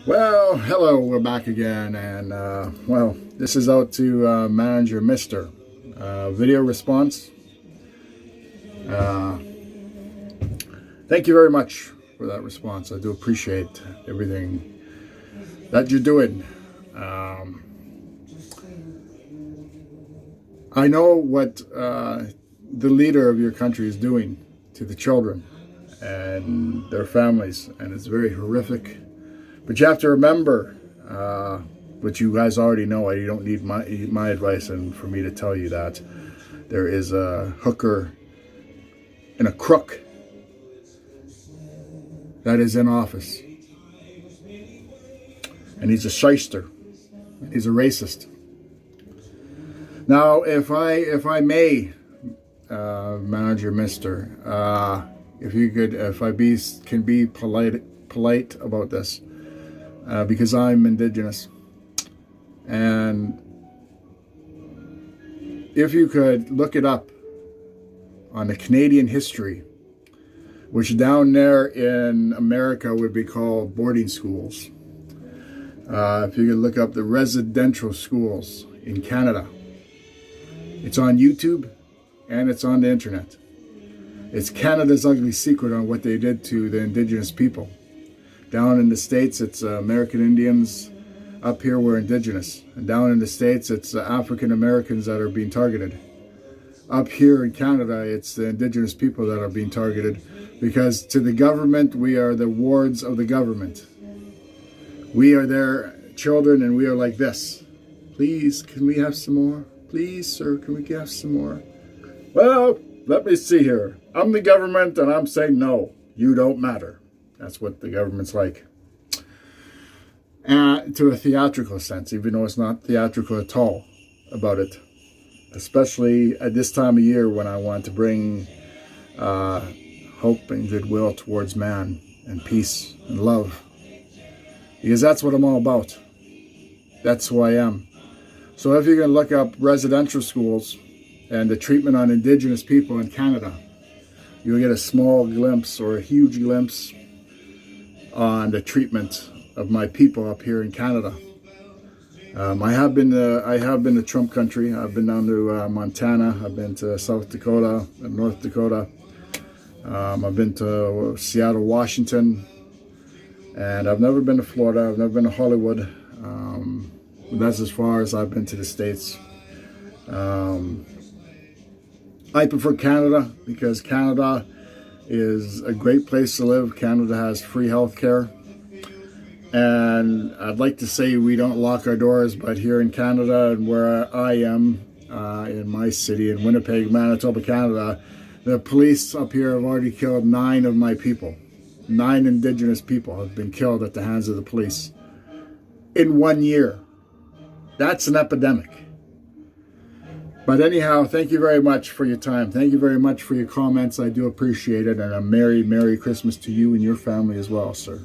Well, hello, we're back again, and well, this is out to Manager Mister. Video response. Uh, Thank you very much for that response. I do appreciate everything that you're doing. I know what the leader of your country is doing to the children and their families, and it's very horrific. But you have to remember, what you guys already know, you don't need my advice and for me to tell you that there is a hooker and a crook that is in office. And he's a shyster. He's a racist. Now, if I may, Manager Mister, if I can be polite about this, because I'm Indigenous, and if you could look it up on the Canadian history, which down there in America would be called boarding schools. If you could look up the residential schools in Canada, it's on YouTube and it's on the internet. It's Canada's ugly secret on what they did to the Indigenous people. Down in the States, it's American Indians. Up here, we're Indigenous. And down in the States, it's African Americans that are being targeted. Up here in Canada, it's the Indigenous people that are being targeted, because to the government, we are the wards of the government. We are their children, and we are like this. Please, can we have some more? Please, sir, can we have some more? Well, let me see here. I'm the government, and I'm saying no, you don't matter. That's what the government's like. To a theatrical sense, even though it's not theatrical at all about it. Especially at this time of year when I want to bring hope and goodwill towards man and peace and love. Because that's what I'm all about. That's who I am. So if you can look up residential schools and the treatment on Indigenous people in Canada, you'll get a small glimpse or a huge glimpse on the treatment of my people up here in Canada. I have been to Trump country. I've been down to Montana. I've been to South Dakota and North Dakota. I've been to Seattle, Washington, and I've never been to Florida. I've never been to Hollywood. That's as far as I've been to the States. I prefer Canada because Canada is a great place to live. Canada has free health care. And I'd like to say we don't lock our doors, but here in Canada and where I am, in my city, in Winnipeg, Manitoba, Canada, the police up here have already killed 9 of my people. 9 Indigenous people have been killed at the hands of the police in 1 year. That's an epidemic. But anyhow, thank you very much for your time. Thank you very much for your comments. I do appreciate it. And a Merry Christmas to you and your family as well, sir.